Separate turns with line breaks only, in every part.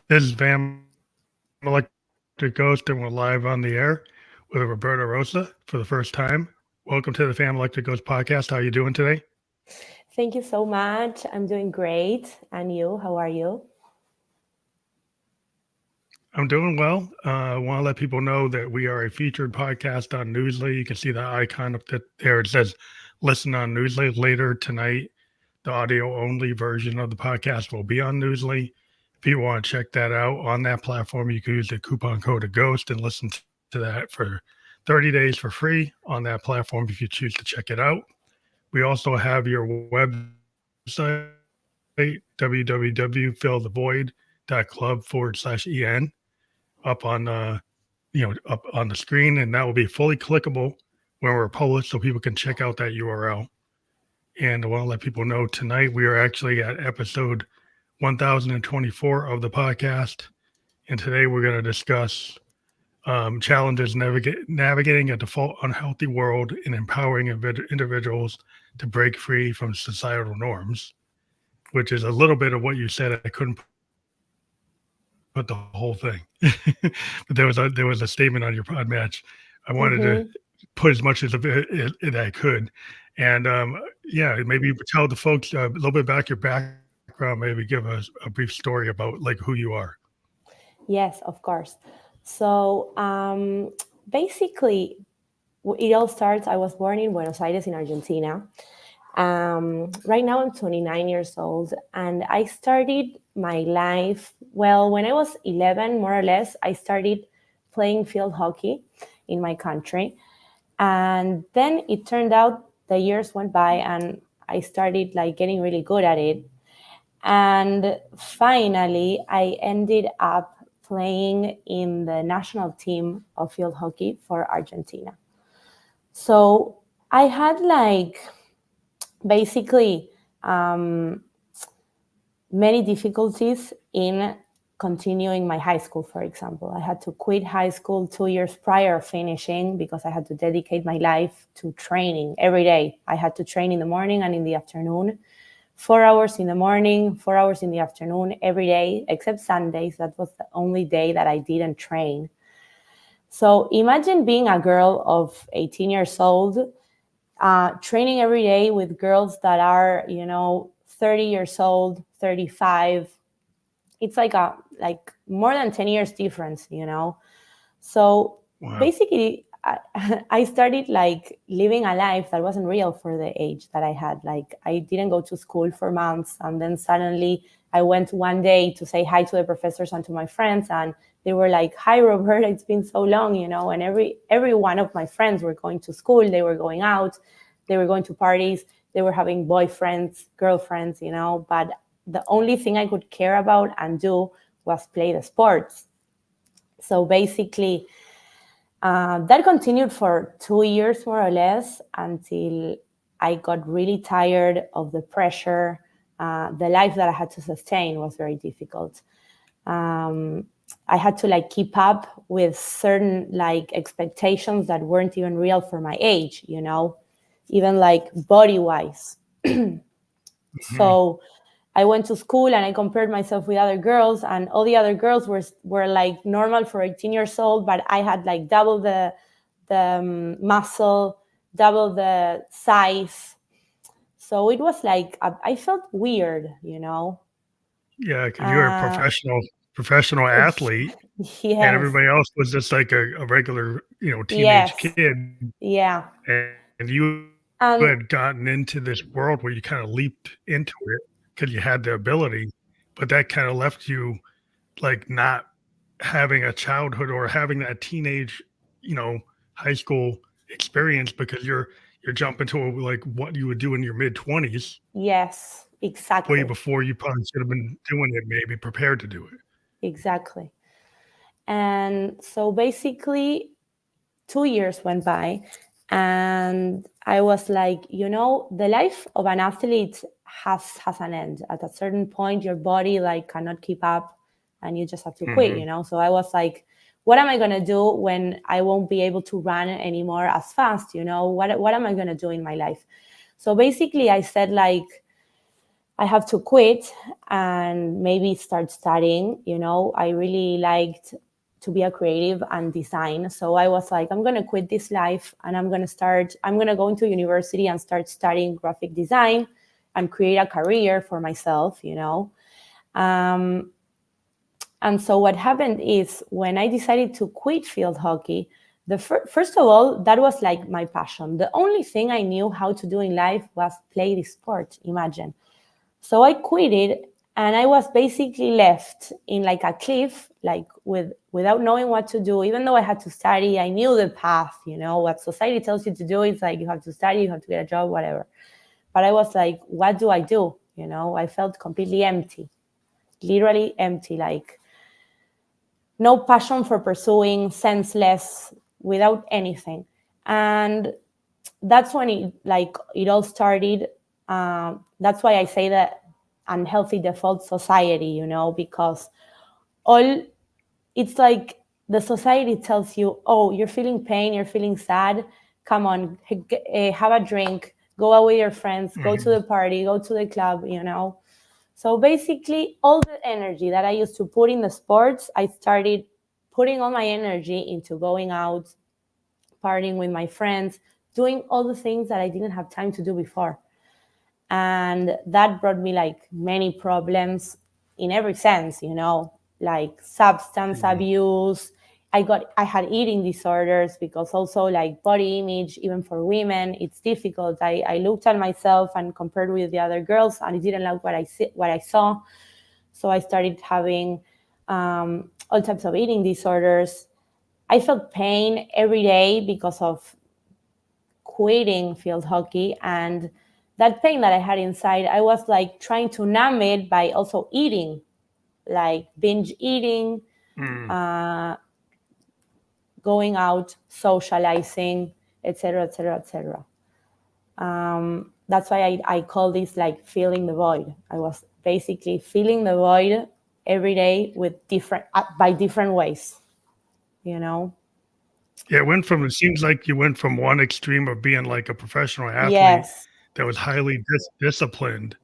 This is Vam Electric Ghost, and we're live on the air with Roberta Rosa for the first time. Welcome to the Fam Electric Ghost podcast. How are you doing today?
Thank you so much. I'm doing great. And you, how are you?
I'm doing well. I want to let people know that we are a featured podcast on Newsly. You can see the icon up there. It says listen on Newsly. Later tonight, the audio only version of the podcast will be on Newsly. If you want to check that out on that platform, you can use the coupon code of Ghost and listen to that for 30 days for free on that platform if you choose to check it out. We also have your website, www.fillthevoid.club/en up on up on the screen, and that will be fully clickable when we're published so people can check out that URL. And I want to let people know tonight we are actually at episode 1024 of the podcast. And today we're going to discuss challenges navigating a default unhealthy world and empowering individuals to break free from societal norms, which is a little bit of what you said. I couldn't put the whole thing, but there was a statement on your pod match. I wanted to
Mm-hmm.
put as much as I could, and maybe you could tell the folks a little bit about your background. Maybe give us a brief story about like who you are.
Yes, of course. So basically, it all starts. I was born in Buenos Aires in Argentina. Right now, I'm 29 years old, and I started my life. Well, when I was 11, more or less, I started playing field hockey in my country. And then it turned out the years went by and I started like getting really good at it. And finally, I ended up playing in the national team of field hockey for Argentina. So I had like basically many difficulties in continuing my high school, for example. I had to quit high school 2 years prior finishing because I had to dedicate my life to training every day. I had to train in the morning and in the afternoon, 4 hours in the morning, 4 hours in the afternoon, every day, except Sundays. That was the only day that I didn't train. So imagine being a girl of 18 years old, training every day with girls that are, 30 years old, 35. It's like more than 10 years difference. So
Wow.
basically, I started like living a life that wasn't real for the age that I had. Like I didn't go to school for months, and then suddenly I went one day to say hi to the professors and to my friends, and they were like, "Hi, Roberta, it's been so long." And every one of my friends were going to school, they were going out, they were going to parties, they were having boyfriends, girlfriends. But the only thing I could care about and do was play the sports. So basically, that continued for 2 years, more or less, until I got really tired of the pressure. The life that I had to sustain was very difficult. I had to like keep up with certain like expectations that weren't even real for my age, even like body wise.
Mhm.
So I went to school and I compared myself with other girls, and all the other girls were like normal for 18 years old, but I had like double the muscle, double the size. So it was like I felt weird.
Yeah, because you're a
Uh,
professional athlete, and
yes,
everybody else was just like a regular, teenage
yes,
kid,
yeah,
and you had gotten into
and
this world where you kind of leaped into it because you had the ability, but that kind of left you like not having a childhood or having that teenage, you know, high school experience because you're jumping to like what you would do in your mid 20s,
yes,
way
exactly,
before you probably should have been doing it, maybe prepared to do it.
exactly. And so basically, 2 years went by, and I was like, the life of an athlete has an end. At a certain point, your body like cannot keep up, and you just have to quit.
Mhm.
So I was like, what am I gonna do when I won't be able to run anymore as fast? What am I gonna do in my life? So basically, I said like, I have to quit and maybe start studying. I really liked to be a creative and design. So I was like, I'm going to quit this life and I'm going to go into university and start studying graphic design and create a career for myself. And so what happened is when I decided to quit field hockey, first of all, that was like my passion. The only thing I knew how to do in life was play the sport, imagine. So I quit it and I was basically left in like a cliff, like without knowing what to do. Even though I had to study, I knew the path, what society tells you to do is like you have to study, you have to get a job, whatever. But I was like, what do I do? I felt completely empty, literally empty, like no passion for pursuing, senseless, without anything. And that's when it all started. That's why I say that unhealthy default society, because it's like the society tells you, oh, you're feeling pain, you're feeling sad, come on, have a drink, go out with your friends, go to the party, go to the club, So basically, all the energy that I used to put in the sports, I started putting all my energy into going out, partying with my friends, doing all the things that I didn't have time to do before. And that brought me like many problems in every sense, like substance abuse. I had eating disorders because also like body image, even for women, it's difficult. I looked at myself and compared with the other girls and I didn't like what I saw. So I started having all types of eating disorders. I felt pain every day because of quitting field hockey, and that pain that I had inside, I was like trying to numb it by also eating, like binge eating, going out, socializing, etc., etc., etc. That's why I call this like filling the void. I was basically filling the void every day with by different ways,
Yeah, it seems like you went from one extreme of being like a professional athlete
Yes.
that was highly disciplined.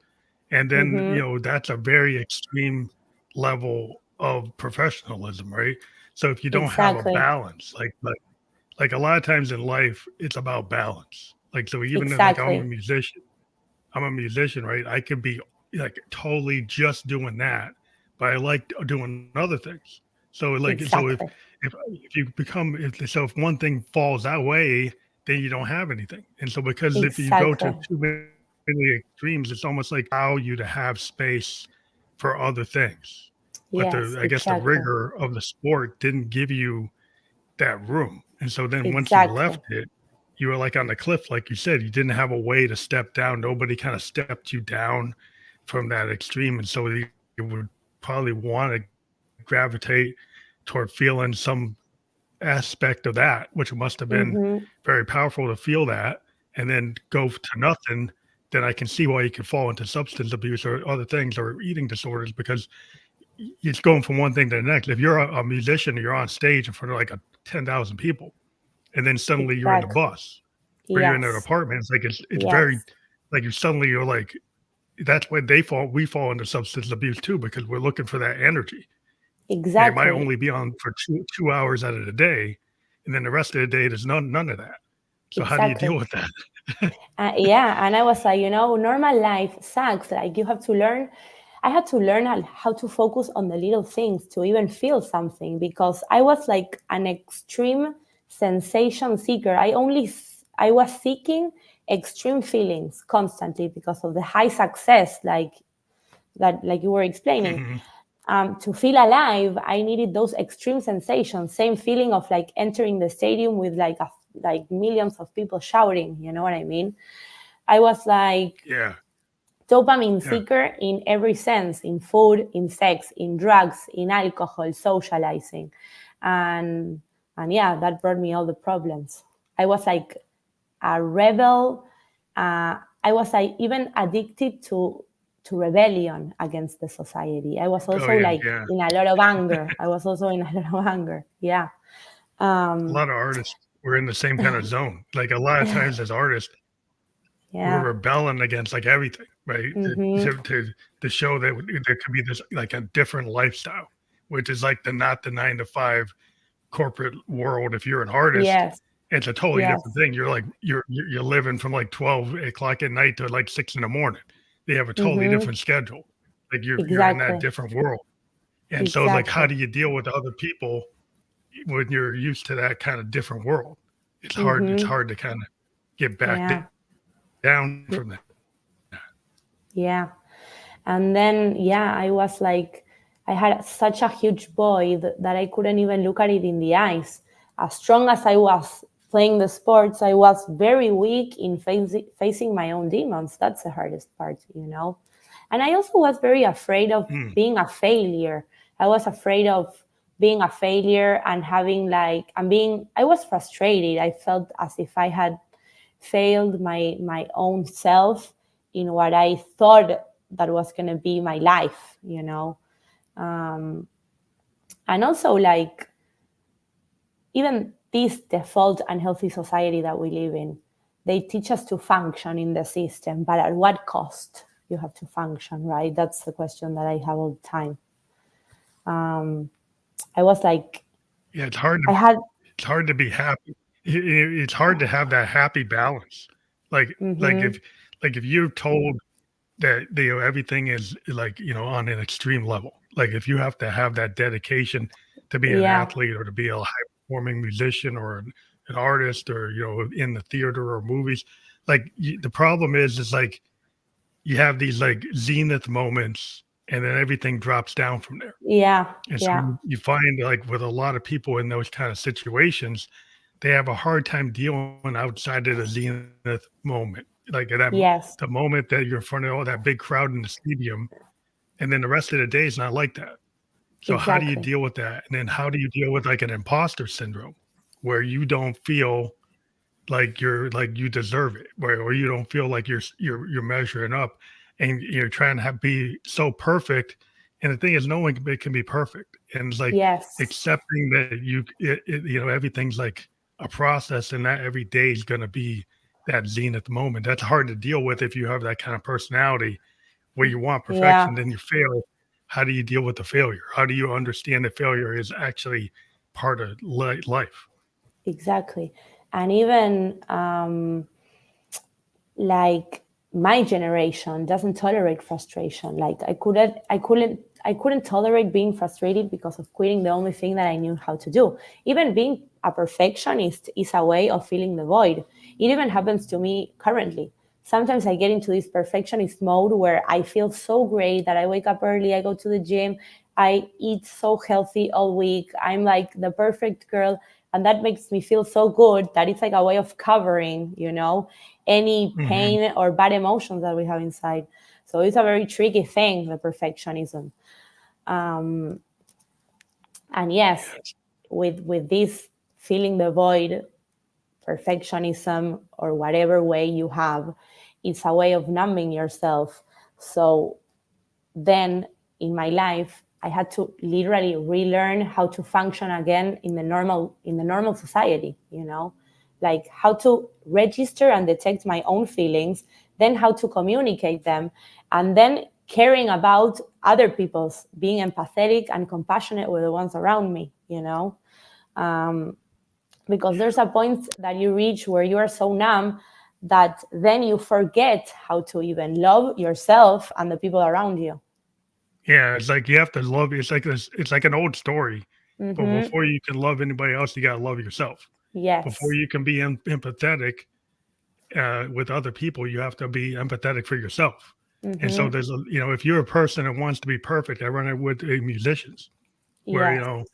And then, that's a very extreme level of professionalism, right? So if you don't have a
Exactly.
balance, like a lot of times in life, it's about balance. Like, so even if like I'm
Exactly.
a musician, right? I could be like totally just doing that, but I like doing other things. So
Exactly.
if you become if one thing falls that way, then you don't have anything. And so because if you go to
Exactly.
too many extremes, it's almost like allow you to have space for other things. But
Yes,
I guess the
exactly.
rigor of the sport didn't give you that room. And so then once you
Exactly.
left it, you were like on the cliff, like you said, you didn't have a way to step down. Nobody kind of stepped you down from that extreme. And so you would probably want to gravitate toward feeling some aspect of that, which must have been
Mm-hmm.
very powerful to feel that and then go to nothing. Then I can see why you could fall into substance abuse or other things or eating disorders because it's going from one thing to the next. If you're a musician, you're on stage in front of like 10,000 people, and then suddenly you're in the
Exactly.
bus or you're in an
Yes.
apartment. It's like it's very
Yes.
like you're like that's why we fall into substance abuse too because we're looking for that energy. And it might
Exactly.
only be on for 2 hours out of the day, and then the rest of the day there's none of that. So how do you deal
Exactly.
with that?
Yeah. And I was like, normal life sucks. Like you have to learn. I had to learn how to focus on the little things to even feel something because I was like an extreme sensation seeker. I was seeking extreme feelings constantly because of the high success, like you were explaining.
Mhm.
To feel alive, I needed those extreme sensations. Same feeling of like entering the stadium with like millions of people shouting. You know what I mean? I was like
Yeah,
dopamine
yeah.
seeker in every sense: in food, in sex, in drugs, in alcohol, socializing, and yeah, that brought me all the problems. I was like a rebel. I was like even addicted to rebellion against the society. I was
Oh
also
yeah,
like
yeah.
in a lot of anger. I was also in a lot of anger. Yeah.
A lot of artists were in the same kind of zone. Like a lot of times as artists, we're
Yeah.
rebelling against like everything, right?
Mm-hmm.
To show that there could be this like a different lifestyle, which is like the not the 9 to 5 corporate world. If you're an artist,
Yes.
it's a totally different
Yes.
thing. You're like you're living from like 12 o'clock at night to like 6 in the morning. They have a totally
Mm-hmm.
different schedule. Like you're in that
Exactly.
different world. And so like how
Exactly.
do you deal with other people when you're used to that kind of different world? It's
Mm-hmm.
hard to kind of get back
Yeah.
down from that.
Yeah. And then, yeah, I was like, I had such a huge void that I couldn't even look at it in the eyes. As strong as I was playing the sports, I was very weak in facing my own demons. That's the hardest part, you know? And I also was very afraid of being a failure. I was afraid of being a failure and having like, I was frustrated. I felt as if I had failed my own self in what I thought that was going to be my life, you know. And also like even this default unhealthy society that we live in, they teach us to function in the system, but at what cost you have to function, right? That's the question that I have all the time. I was like,
Yeah,
I had,
it's hard to be happy. It's hard to have that happy balance. Like like
mm-hmm,
if like if you're told that everything is like on an extreme level. Like if you have to have that dedication to be an
yeah,
athlete or to be a high performing musician or an artist or in the theater or movies, like the problem is like you have these like zenith moments and then everything drops down from there.
yeah,
And so
yeah,
you find like with a lot of people in those kind of situations, they have a hard time dealing outside of the zenith moment. Like
yes,
the moment that you're in front of all that big crowd in the stadium, and then the rest of the day is not like that. So how do you
exactly.
deal with that? And then how do you deal with like an imposter syndrome where you don't feel like you deserve it, or you don't feel like you're measuring up, and you're trying to be so perfect. And the thing is, no one can be perfect, and it's like
Yes,
accepting that everything's like a process, and not every day is going to be that zenith moment. That's hard to deal with if you have that kind of personality where you want
yeah,
perfection, then you fail. How do you deal with the failure? How do you understand that failure is actually part of life?
exactly. And even like my generation doesn't tolerate frustration. Like I couldn't tolerate being frustrated because of quitting the only thing that I knew how to do. Even being a perfectionist is a way of filling the void. It even happens to me currently. Sometimes I get into this perfectionist mode where I feel so great that I wake up early, I go to the gym, I eat so healthy all week, I'm like the perfect girl, and that makes me feel so good that it's like a way of covering, any
Hmm.
pain or bad emotions that we have inside. So it's a very tricky thing, the perfectionism. And yes, with this filling the void, perfectionism or whatever way you have, it's a way of numbing yourself. So then in my life, I had to literally relearn how to function again in the normal society, like how to register and detect my own feelings, then how to communicate them, and then caring about other people's, being empathetic and compassionate with the ones around me, because there's a point that you reach where you are so numb that then you forget how to even love yourself and the people around you.
Yeah, it's like you have to love. It's like this. It's like an old story. But
Mm-hmm.
before you can love anybody else, you gotta love yourself. Before
Yes.
you can be empathetic with other people, you have to be empathetic for yourself. And so
Mm-hmm.
if you're a person that wants to be perfect, I run it with musicians where
Yes.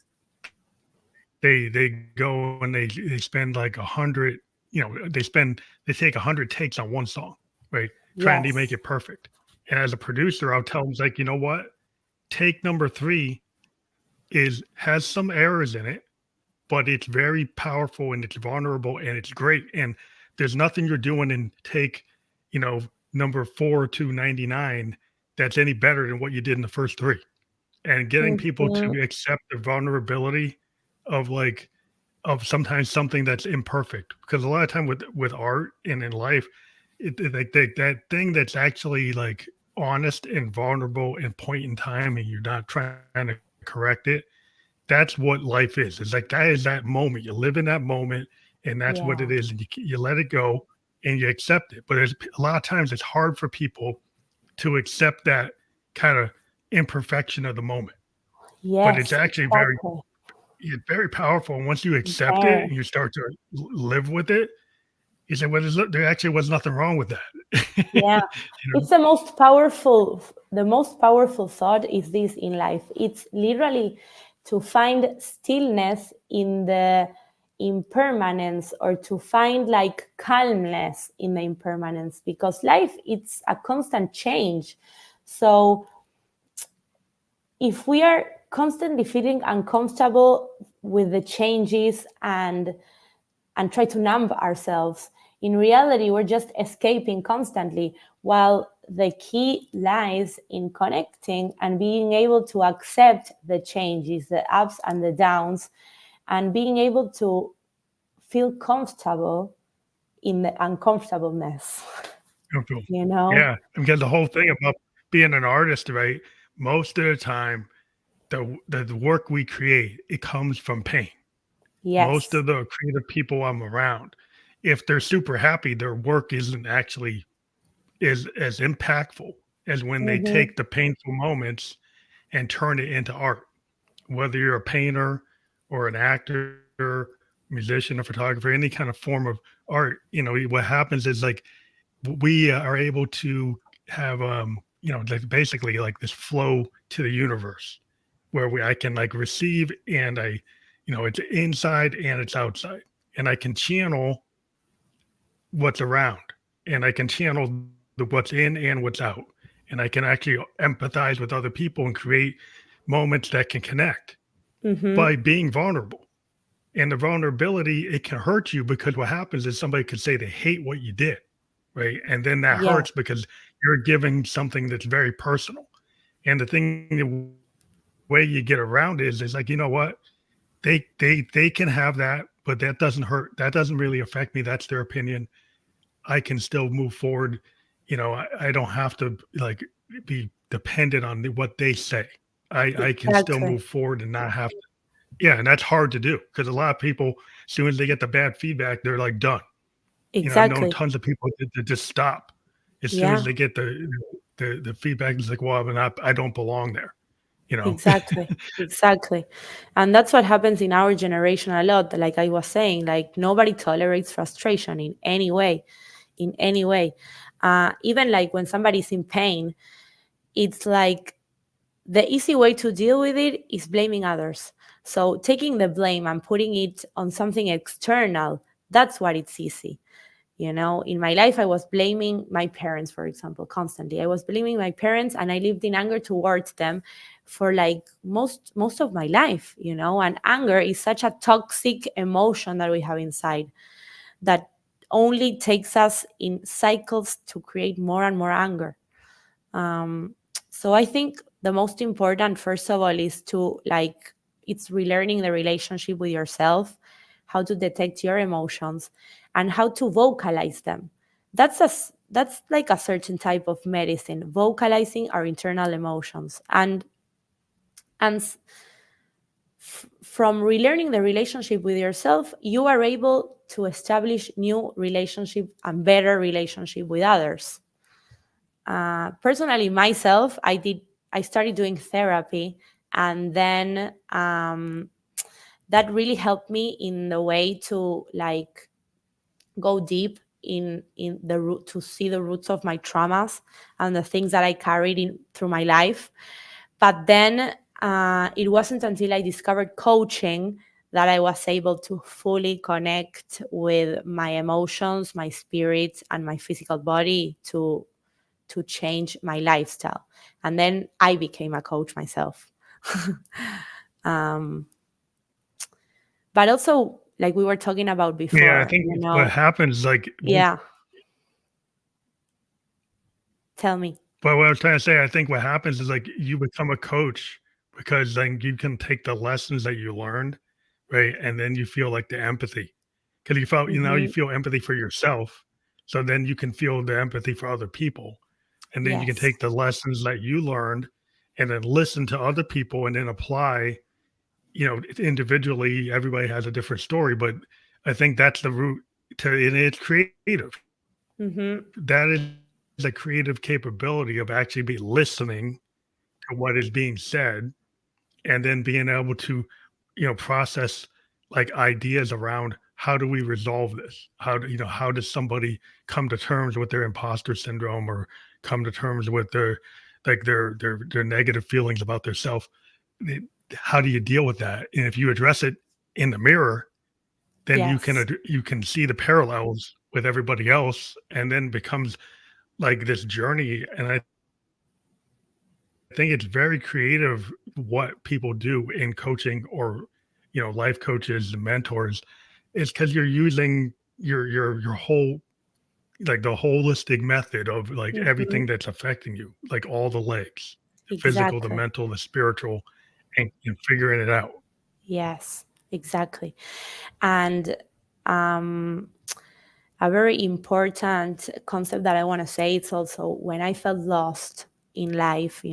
they go and they spend like 100. They take 100 takes on one song, right? Trying to make
Yes.
it perfect. And as a producer, I'll tell them like, you know what? Take number three has some errors in it, but it's very powerful and it's vulnerable and it's great. And there's nothing you're doing in take, you know, number 4 to 99 that's any better than what you did in the first three. And getting people
Mm-hmm.
to accept the vulnerability of of sometimes something that's imperfect. Because a lot of time with art and in life, like that thing that's actually like honest and vulnerable and point in time, and you're not trying to correct it. That's what life is. It's like that is that moment. You live in that moment, and that's what it
Yeah.
is. And you let it go and you accept it. But there's a lot of times it's hard for people to accept that kind of imperfection of the moment. But it's
Yes,
actually
exactly.
it's very powerful. And once you accept it
Very.
and you start to live with it, you say, "Well, there actually was nothing wrong with that."
Yeah.
You know?
It's the most powerful thought is this in life. It's literally to find stillness in the impermanence, or to find like calmness in the impermanence, because life, it's a constant change. So if we are constantly feeling uncomfortable with the changes and try to numb ourselves, in reality we're just escaping constantly, while the key lies in connecting and being able to accept the changes, the ups and the downs, and being able to feel comfortable in the uncomfortableness.
Comfortable.
you know
Yeah, because the whole thing about being an artist, right? Most of the time, the work we create, it comes from pain. Most
yes.
of the creative people I'm around, if they're super happy, their work isn't actually is as impactful as when they
Hmm.
take the painful moments and turn it into art. Whether you're a painter or an actor, musician, or photographer, any kind of form of art, what happens is like we are able to have like basically like this flow to the universe where I can like receive, and it's inside and it's outside, and I can channel what's around, and I can channel what's in and what's out, and I can actually empathize with other people and create moments that can connect
Hmm.
by being vulnerable. And the vulnerability, it can hurt you because what happens is somebody could say they hate what you did, right? And then that
Yeah,
hurts because you're giving something that's very personal. And the way you get around it is like, you know what? They can have that, but that doesn't hurt. That doesn't really affect me. That's their opinion. I can still move forward. I don't have to like be dependent on what they say. I can still
exactly.
move forward and not have to. Yeah, and that's hard to do because a lot of people, as soon as they get the bad feedback, they're like done. I've known
Exactly.
tons of people that just stop as soon as
Yeah.
they get the feedback. It's like, well, I don't belong there. You know.
Exactly, exactly. And that's what happens in our generation a lot. Like I was saying, like nobody tolerates frustration in any way, in any way. Even like when somebody's in pain, it's like the easy way to deal with it is blaming others. So taking the blame and putting it on something external, that's what it's easy. In my life, I was blaming my parents, for example, constantly. I was blaming my parents, and I lived in anger towards them for like most of my life. And anger is such a toxic emotion that we have inside, that only takes us in cycles to create more and more anger. So I think the most important, first of all, is to like, it's relearning the relationship with yourself, how to detect your emotions, and how to vocalize them. That's like a certain type of medicine, vocalizing our internal emotions. And from relearning the relationship with yourself, you are able to establish new relationship and better relationship with others. Personally, myself, I started doing therapy, and then that really helped me in the way to like go deep in the root, to see the roots of my traumas and the things that I carried in through my life. But then it wasn't until I discovered coaching that I was able to fully connect with my emotions, my spirit, and my physical body to change my lifestyle. And then I became a coach myself. um, but also, like we were talking about
Yeah, I
before,
think what happens like
yeah, tell me.
but what I was trying to say, I think what happens is like you become a coach because then you can take the lessons that you learned, right? And then you feel like the empathy because you felt, you
Hmm.
feel empathy for yourself. So then you can feel the empathy for other people. And then you can
Yes.
take the lessons that you learned and then listen to other people and then apply, individually. Everybody has a different story, but I think that's the root to, and it's creative.
Mm-hmm.
That is a creative capability of actually be listening to what is being said and then being able to, process like ideas around how do we resolve this? How does somebody come to terms with their imposter syndrome or come to terms with their negative feelings about their self? It- How do you deal with that? And if you address it in the mirror, then
Yes.
you can see the parallels with everybody else, and then becomes like this journey. And I think it's very creative what people do in coaching, or life coaches and mentors, is because you're using your whole, like the holistic method of like everything
Mm-hmm.
that's affecting you, like all the legs, the physical, the
Exactly.
mental, the spiritual, and figuring it out.
Yes, exactly. And um, a very important concept that I want to say, it's also when I felt lost in life,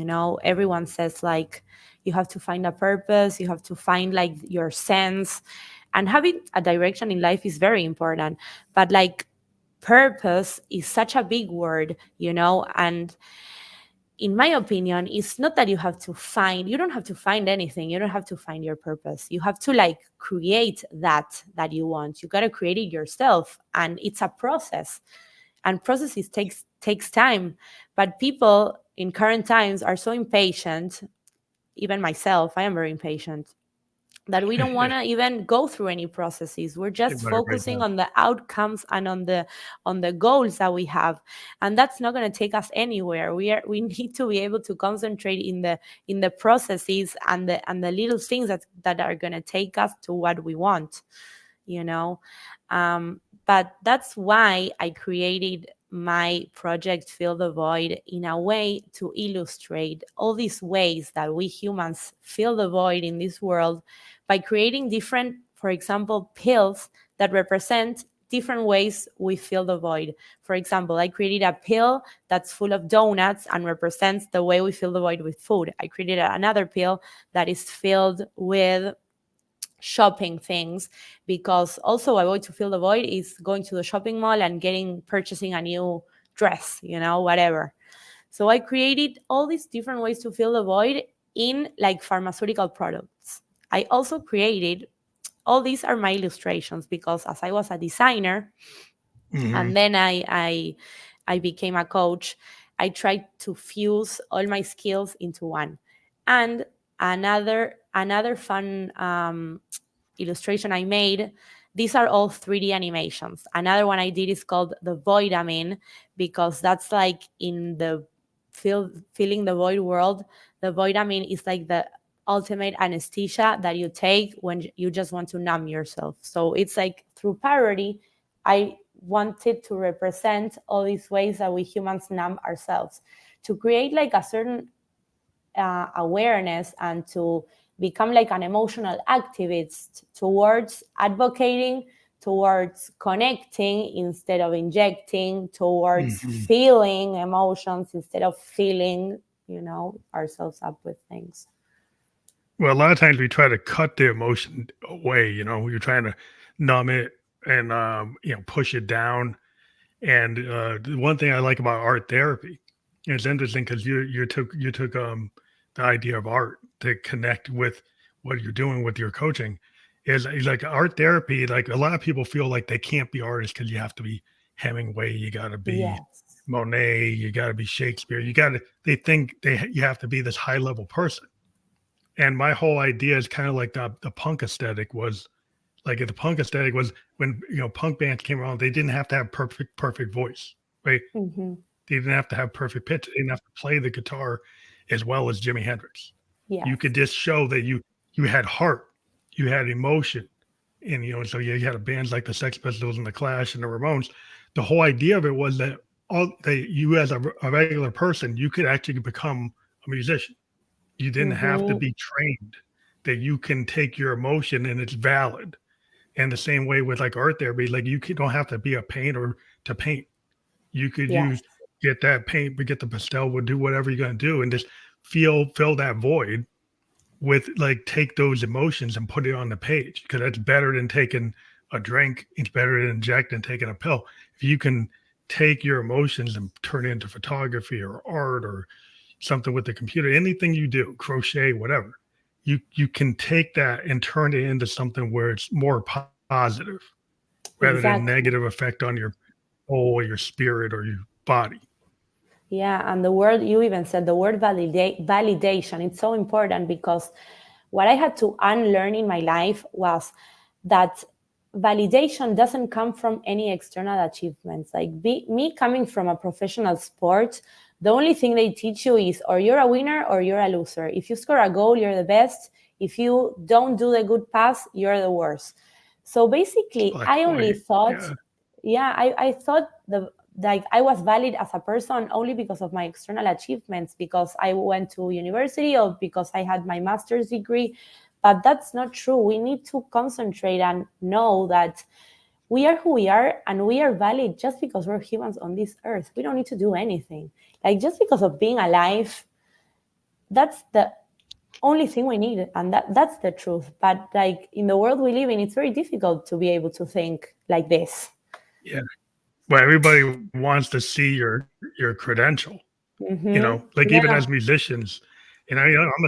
everyone says like you have to find a purpose, you have to find like your sense, and having a direction in life is very important. But like purpose is such a big word, and in my opinion, it's not that you don't have to find anything. You don't have to find your purpose. You have to like create that you want. You got to create it yourself. And it's a process. And processes takes time. But people in current times are so impatient. Even myself, I am very impatient, that we don't want to even go through any processes. We're
You
just
better write
focusing
that.
on the outcomes and on the goals that we have, and that's not going to take us anywhere. We need to be able to concentrate in the processes and the little things that are going to take us to what we want, you know but that's why I created my project Fill the Void, in a way to illustrate all these ways that we humans fill the void in this world, by creating different, for example, pills that represent different ways we fill the void. For example, I created a pill that's full of donuts and represents the way we fill the void with food. I created another pill that is filled with shopping things, because also a way to fill the void is going to the shopping mall and purchasing a new dress, whatever. So I created all these different ways to fill the void in like pharmaceutical products. I also created, all these are my illustrations, because as I was a designer
Hmm.
and then I became a coach, I tried to fuse all my skills into one. And another fun illustration I made, these are all 3D animations. Another one I did is called the Voidamin, because that's like in the filling the void world. The Voidamin is like the ultimate anesthesia that you take when you just want to numb yourself. So it's like through parody, I wanted to represent all these ways that we humans numb ourselves, to create like a certain awareness, and to become like an emotional activist towards advocating, towards connecting instead of injecting, towards
Hmm.
feeling emotions instead of filling, ourselves up with things.
Well, a lot of times we try to cut the emotion away. You're trying to numb it and push it down. And the one thing I like about art therapy, and it's interesting because you took the idea of art to connect with what you're doing with your coaching, is like art therapy. Like a lot of people feel like they can't be artists because you have to be Hemingway, you got to be
Yes.
Monet, you got to be Shakespeare, they think you have to be this high level person. And my whole idea is kind of like the punk aesthetic was, like the punk aesthetic was when punk bands came around, they didn't have to have perfect voice, right?
Hmm.
They didn't have to have perfect pitch. They didn't have to play the guitar as well as Jimi Hendrix. You
Yes.
could just show that you had heart, you had emotion, and so you had bands like the Sex Pistols and the Clash and the Ramones. The whole idea of it was that you as a regular person, you could actually become a musician. You didn't have to
Hmm.
be trained. That you can take your emotion and it's valid. And the same way with like art therapy, like don't have to be a painter to paint. You could
Yes,
use get that paint, but get the pastel, would do whatever you're gonna do, and just fill that void with like take those emotions and put it on the page because that's better than taking a drink. It's better than injecting taking a pill. If you can take your emotions and turn it into photography or art or something with the computer, anything you do, crochet, whatever, you can take that and turn it into something where it's more positive rather than
exactly.
negative effect on your soul, your spirit, or your body.
Yeah, and the word you even said, the word validation, it's so important because what I had to unlearn in my life was that validation doesn't come from any external achievements. Like me coming from a professional sport, the only thing they teach you is or you're a winner or you're a loser. If you score a goal, you're the best. If you don't do the good pass, you're the worst. So basically,
Black
I
and
only
white.
thought,
Yeah.
yeah, I thought like I was valid as a person only because of my external achievements, because I went to university or because I had my master's degree. But that's not true. We need to concentrate and know that we are who we are and we are valid just because we're humans on this earth. We don't need to do anything. Like just because of being alive, that's the only thing we need, and that's the truth. But like in the world we live in, it's very difficult to be able to think like this.
Yeah. Well, everybody wants to see your credential, like even
Yeah,
as musicians, I'm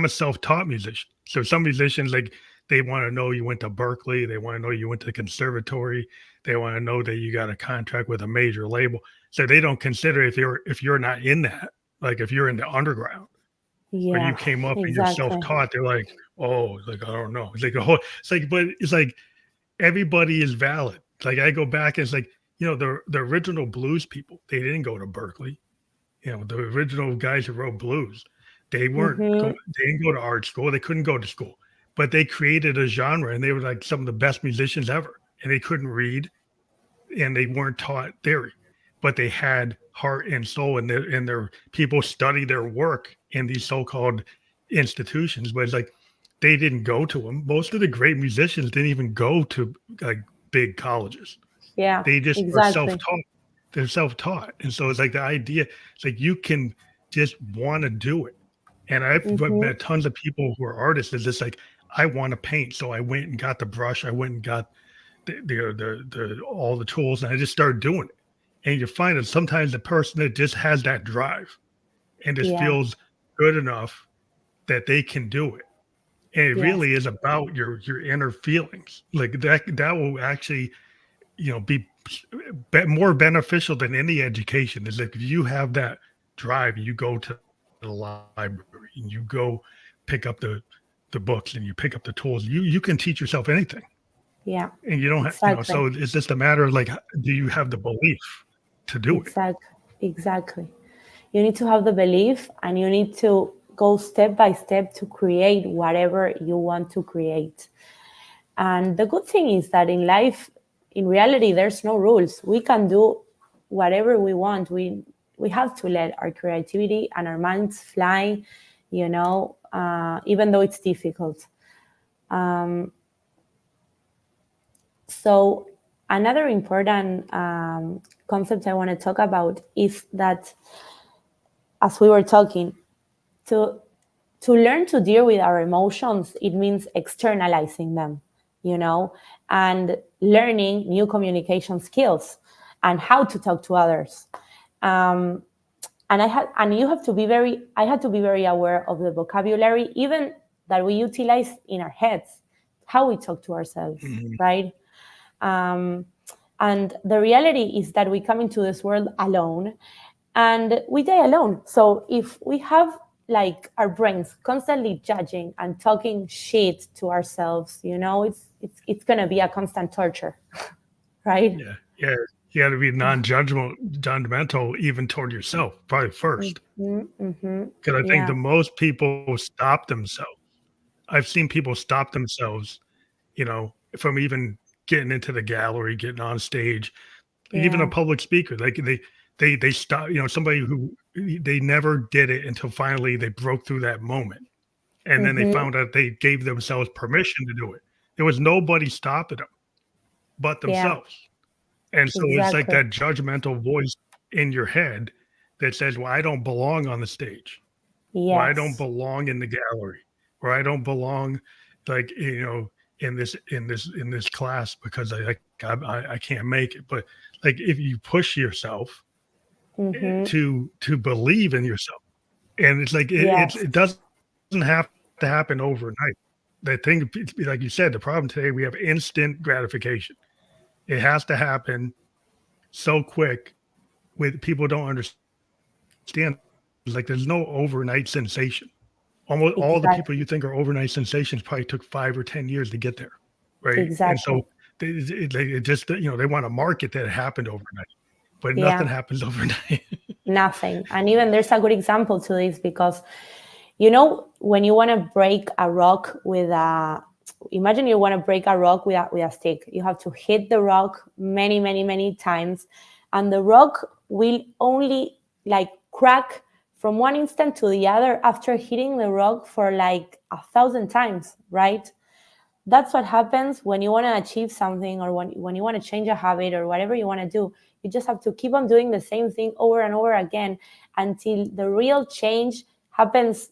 a self-taught musician. So some musicians like they want to know you went to Berkeley, they want to know you went to the conservatory, they want to know that you got a contract with a major label. So they don't consider if you're not in that, like if you're in the underground or you
yeah,
came up and you're
exactly.
self-taught, they're like, oh, like I don't know. It's like a whole it's like but it's like everybody is valid. Like I go back and it's like, the original blues people, they didn't go to Berkeley. The original guys who wrote blues,
Hmm.
they didn't go to art school. They couldn't go to school, but they created a genre and they were like some of the best musicians ever. And they couldn't read and they weren't taught theory, but they had heart and soul and their people study their work in these so-called institutions. But it's like they didn't go to them. Most of the great musicians didn't even go to like big colleges.
Yeah,
They just are
exactly.
self-taught. They're self-taught. And so it's like the idea, it's like you can just want to do it. And I've
Hmm.
met tons of people who are artists that's just like, I want to paint. So I went and got the brush. I went and got the all the tools and I just started doing it. And you find that sometimes the person that just has that drive and just
Yeah,
feels good enough that they can do it. And it
yes,
really is about your inner feelings. Like that will actually, be more beneficial than any education. Is like if you have that drive, you go to the library and you go pick up the books and you pick up the tools. You can teach yourself anything,
yeah,
and you don't have,
exactly.
so it's just a matter of like, do you have the belief to do it?
Exactly. You need to have the belief and you need to go step by step to create whatever you want to create. And the good thing is that in life, in reality, there's no rules. We can do whatever we want. We have to let our creativity and our minds fly, even though it's difficult. So another important concept I want to talk about is that, as we were talking, to to learn to deal with our emotions, it means externalizing them, and learning new communication skills and how to talk to others. Um, and you have to be very, I had to be very aware of the vocabulary, even that we utilize in our heads, how we talk to ourselves,
Mhm.
right? Um, and the reality is that we come into this world alone and we die alone. So if we have like our brains constantly judging and talking shit to ourselves, it's gonna be a constant torture, right?
Yeah, yeah. You got to be non-judgmental, even toward yourself, probably first,
Hmm. Hmm.
because I think
Yeah,
the most people stop themselves. I've seen people stop themselves, from even getting into the gallery, getting on stage, even a
yeah.
public speaker. Like they stop, somebody who they never did it until finally they broke through that moment. And then they
Hmm.
found out they gave themselves permission to do it. There was nobody stopping them but
Yeah,
themselves. And so it's like
Exactly.
that judgmental voice in your head that says, well, I don't belong on the stage, or I don't
Yes.
belong in the gallery, or I don't belong, like, in this class because I can't make it. But like if you push yourself
Mm-hmm.
to believe in yourself, and it's like
Yes.
it doesn't have to happen overnight. The thing, like you said, the problem today, we have instant gratification. It has to happen so quick. With people don't understand, like there's no overnight sensation. Almost all the people
Exactly.
you think are overnight sensations probably took 5 or 10 years to get there, right? And
Exactly.
so they just, they want to market that it happened overnight, but nothing
Yeah.
happens overnight.
Nothing. And even there's a good example to this because when you want to break a rock with a imagine you want to break a rock with a stick. You have to hit the rock many, many, many times, and the rock will only like crack from one instant to the other after hitting the rock for like 1,000 times, right? That's what happens when you want to achieve something, or when you want to change a habit or whatever you want to do. You just have to keep on doing the same thing over and over again until the real change happens,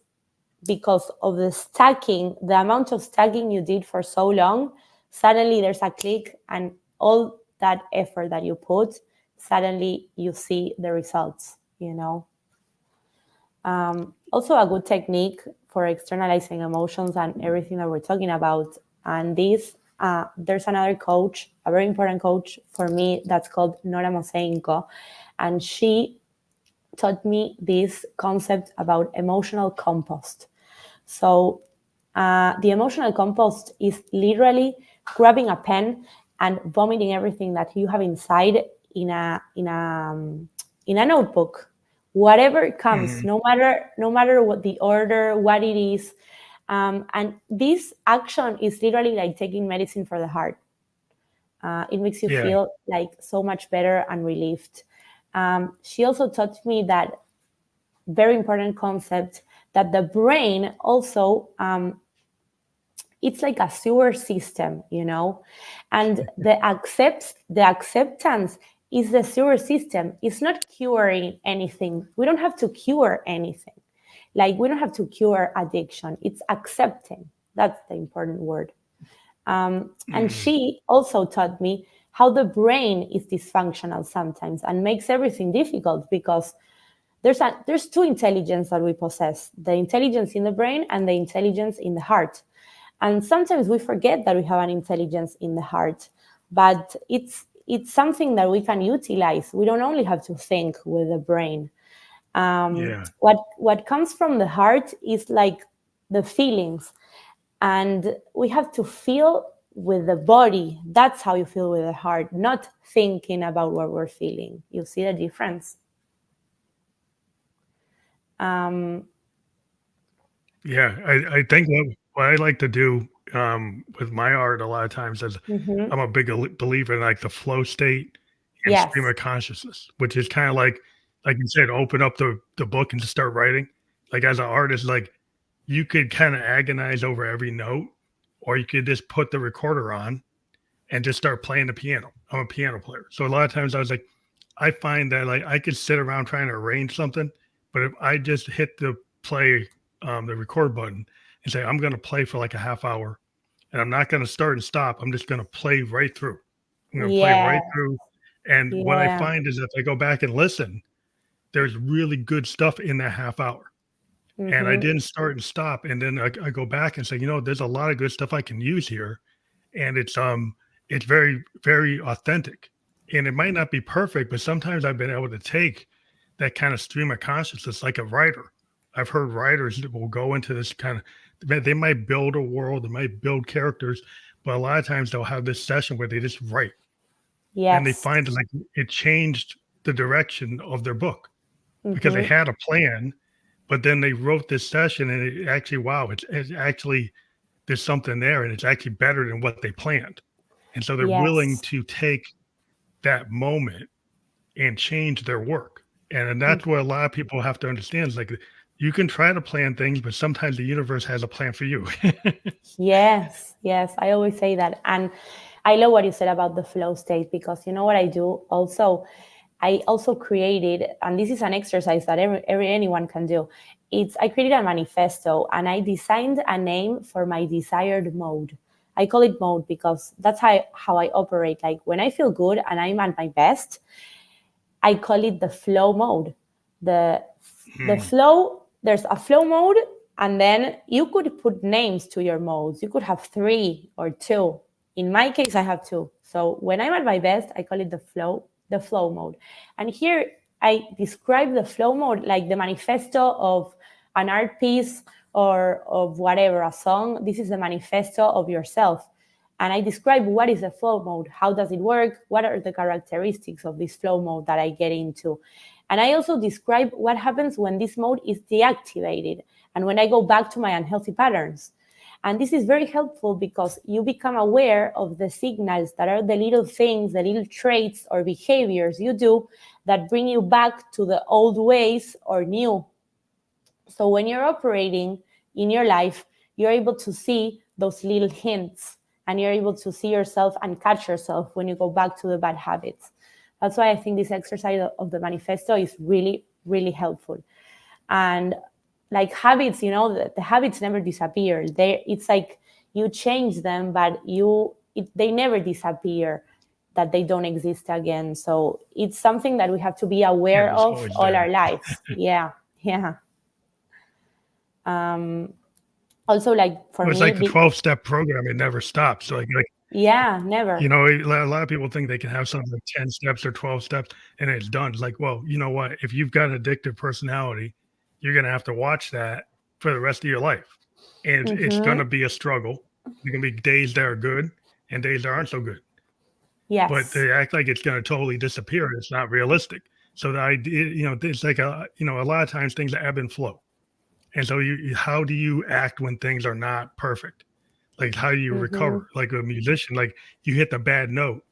because of the amount of stacking you did for so long. Suddenly there's a click, and all that effort that you put, suddenly you see the results. Also, a good technique for externalizing emotions and everything that we're talking about. And there's another coach, a very important coach for me, that's called Nora Moseinko. And she taught me this concept about emotional compost. So the emotional compost is literally grabbing a pen and vomiting everything that you have inside in a notebook, whatever it comes,
Mhm.
no matter what the order, what it is. And this action is literally like taking medicine for the heart. It makes you
Yeah,
feel like so much better and relieved. She also taught me that very important concept, that the brain also, it's like a sewer system. And the acceptance is the sewer system. It's not curing anything. We don't have to cure anything. Like, we don't have to cure addiction. It's accepting. That's the important word. And
mhm.
she also taught me how the brain is dysfunctional sometimes and makes everything difficult, because there's two intelligence that we possess: the intelligence in the brain and the intelligence in the heart. And sometimes we forget that we have an intelligence in the heart, but it's something that we can utilize. We don't only have to think with the brain.
Yeah,
What comes from the heart is like the feelings, and we have to feel with the body. That's how you feel with the heart, not thinking about what we're feeling. You see the difference? um,
yeah. I think what I like to do, with my art a lot of times is
mhm.
I'm a big believer in like the flow state and stream
Yes.
of consciousness, which is kind of like you said, open up the book and just start writing. Like as an artist, like you could kind of agonize over every note, or you could just put the recorder on and just start playing the piano. I'm a piano player. So a lot of times I was like, I find that like I could sit around trying to arrange something, but if I just hit the record button and say, I'm going to play for like a half hour, and I'm not going to start and stop. I'm just going to play right through. I'm going to play
Yeah.
right through. And what I
Yeah.
find is if I go back and listen, there's really good stuff in that half hour. And I
Hmm.
didn't start and stop. And then I go back and say, there's a lot of good stuff I can use here. And it's very, very authentic. And it might not be perfect, but sometimes I've been able to take that kind of stream of consciousness like a writer. I've heard writers that will go into this kind of, they might build a world, they might build characters, but a lot of times they'll have this session where they just write, and they
Yes.
find like it changed the direction of their book because they
Hmm.
had a plan, but then they wrote this session and it actually, wow, it's actually, there's something there and it's actually better than what they planned. And so they're willing
Yes.
to take that moment and change their work. And that's
Mhm.
what a lot of people have to understand is like you can try to plan things, but sometimes the universe has a plan for you.
Yes. Yes. I always say that. And I love what you said about the flow state, because you know what I do also? I also created, and this is an exercise that anyone can do. I created a manifesto, and I designed a name for my desired mode. I call it mode because that's how I operate. Like when I feel good and I'm at my best, I call it the flow mode. The flow, there's a flow mode, and then you could put names to your modes. You could have 3 or 2. In my case, I have 2. So when I'm at my best, I call it the flow mode. And here I describe the flow mode like the manifesto of an art piece or of whatever, a song. This is the manifesto of yourself. And I describe what is the flow mode, how does it work, what are the characteristics of this flow mode that I get into. And I also describe what happens when this mode is deactivated and when I go back to my unhealthy patterns. And this is very helpful because you become aware of the signals that are the little things, the little traits or behaviors you do that bring you back to the old ways or new. So when you're operating in your life, you're able to see those little hints, and you're able to see yourself and catch yourself when you go back to the bad habits. That's why I think this exercise of the manifesto is really, really helpful. And like habits, the habits never disappear. It's like you change them, but they never disappear, that they don't exist again. So it's something that we have to be aware of all our lives. Yeah. Also, like for me,
it's like the 12-step program. It never stops. So
yeah, never.
A lot of people think they can have something like 10 steps or 12 steps and it's done. It's like, well, you know what? If you've got an addictive personality, you're going to have to watch that for the rest of your life. And it's going to be a struggle. There's going to be days that are good and days that aren't so good.
Yes.
But they act like it's going to totally disappear. It's not realistic. So the idea, it's like a lot of times things ebb and flow. And so how do you act when things are not perfect? Like how do you recover? Like a musician, like you hit the bad note.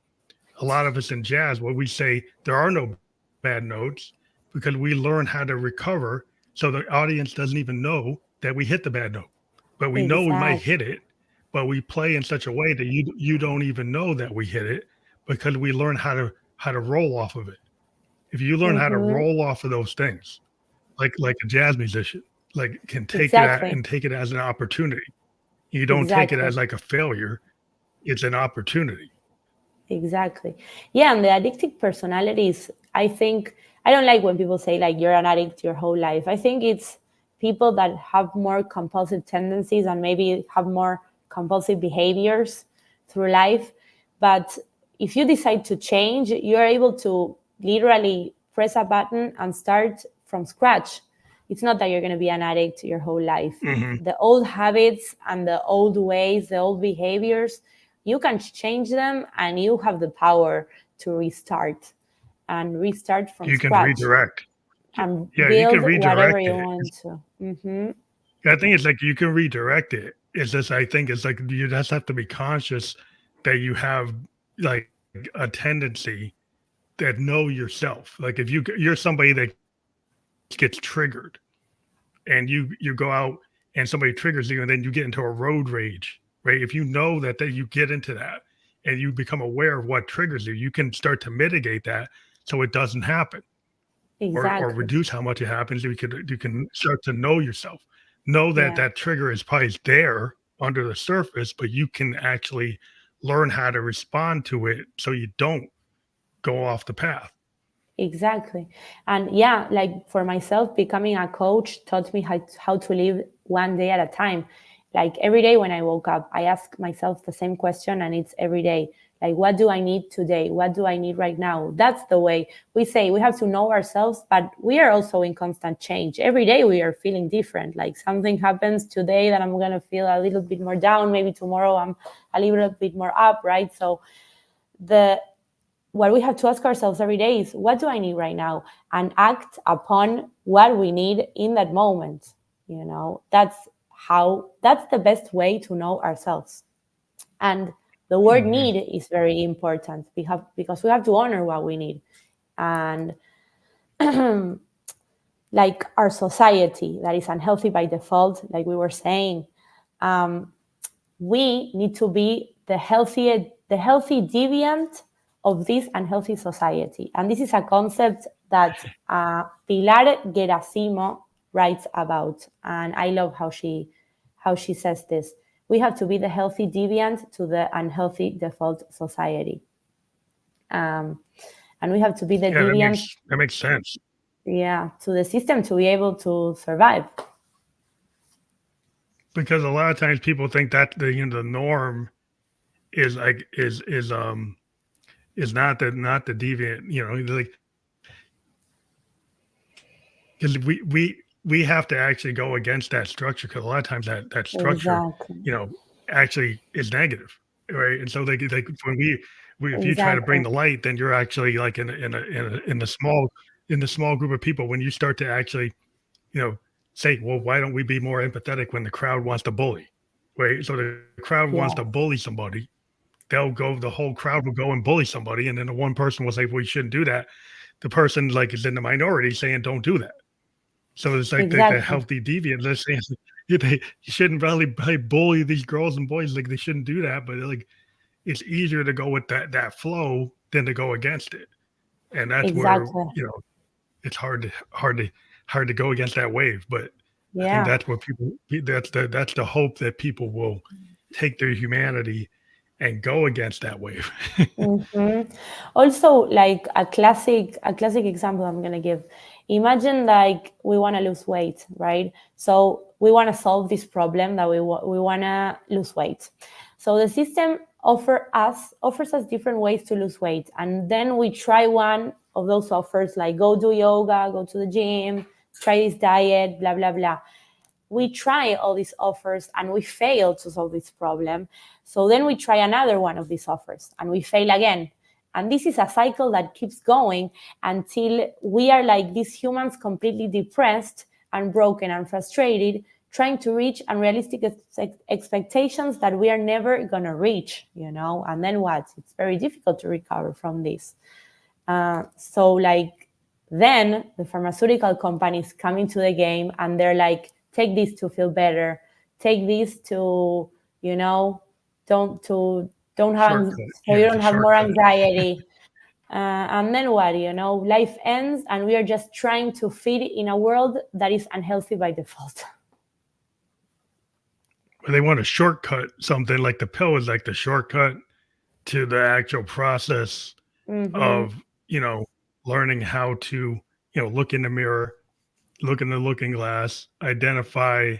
A lot of us in jazz, what we say, there are no bad notes because we learn how to recover. So the audience doesn't even know that we hit the bad note, but we know we might hit it, but we play in such a way that you don't even know that we hit it because we learn how to roll off of it. If you learn how to roll off of those things, like a jazz musician, like can take that and take it as an opportunity. You don't take it as like a failure. It's an opportunity.
Exactly. Yeah. And the addictive personalities, I think, I don't like when people say like you're an addict your whole life. I think it's people that have more compulsive tendencies and maybe have more compulsive behaviors through life. But if you decide to change, you're able to literally press a button and start from scratch. It's not that you're going to be an addict your whole life. The old habits and the old ways, the old behaviors, you can change them and you have the power to restart from scratch.
You can redirect.
And build whatever you want to.
I think it's like you can redirect it. It's just, I think it's like you just have to be conscious that you have like a tendency that know yourself. Like if you're somebody that gets triggered and you go out and somebody triggers you and then you get into a road rage, right? If you know that you get into that and you become aware of what triggers you, you can start to mitigate that so it doesn't happen. Or reduce how much it happens. You can start to know yourself. Know that that trigger is probably there under the surface, but you can actually learn how to respond to it so you don't go off the path.
Exactly. And yeah, like for myself, becoming a coach taught me how to live one day at a time. Like every day when I woke up, I ask myself the same question, and it's every day. Like, what do I need today? What do I need right now? That's the way we say we have to know ourselves, but we are also in constant change. Every day we are feeling different. Like something happens today that I'm going to feel a little bit more down. Maybe tomorrow I'm a little bit more up, right? So what we have to ask ourselves every day is, what do I need right now? And act upon what we need in that moment. That's the best way to know ourselves. And the word need is very important because we have to honor what we need. And like our society that is unhealthy by default, like we were saying, we need to be the the healthy deviant of this unhealthy society. And this is a concept that Pilar Gerasimo writes about, and I love how she says this. We have to be the healthy deviant to the unhealthy default society. And we have to be the deviant.
That makes sense.
Yeah, to the system to be able to survive.
Because a lot of times people think that the norm is like is not the deviant, like, because we have to actually go against that structure, because a lot of times that structure,
Exactly.
actually is negative, right? And so like if you try to bring the light, then you're actually like in the small group of people, when you start to actually say, well, why don't we be more empathetic when the crowd wants to bully, right? So the crowd wants to bully somebody, the whole crowd will go and bully somebody, and then the one person will say, well, you shouldn't do that. The person like is in the minority saying don't do that. So it's like the healthy deviant. They're saying you shouldn't really bully these girls and boys, like they shouldn't do that. But like it's easier to go with that flow than to go against it, and that's where it's hard to go against that wave. But I think that's what that's the hope, that people will take their humanity and go against that wave.
Mm-hmm. Also, like a classic example I'm gonna give. Imagine like we want to lose weight, right? So we want to solve this problem that we want to lose weight. So the system offers us different ways to lose weight, and then we try one of those offers, like go do yoga, go to the gym, try this diet, blah blah blah. We try all these offers and we fail to solve this problem. So then we try another one of these offers and we fail again. And this is a cycle that keeps going until we are like these humans, completely depressed and broken and frustrated, trying to reach unrealistic expectations that we are never going to reach, And then what? It's very difficult to recover from this. So like then the pharmaceutical companies come into the game and they're like, take this to feel better, take this to don't have so you don't have more anxiety. And then what? Life ends and we are just trying to fit in a world that is unhealthy by default.
They want to shortcut something, like the pill is like the shortcut to the actual process of learning how to look in the mirror, look in the looking glass, identify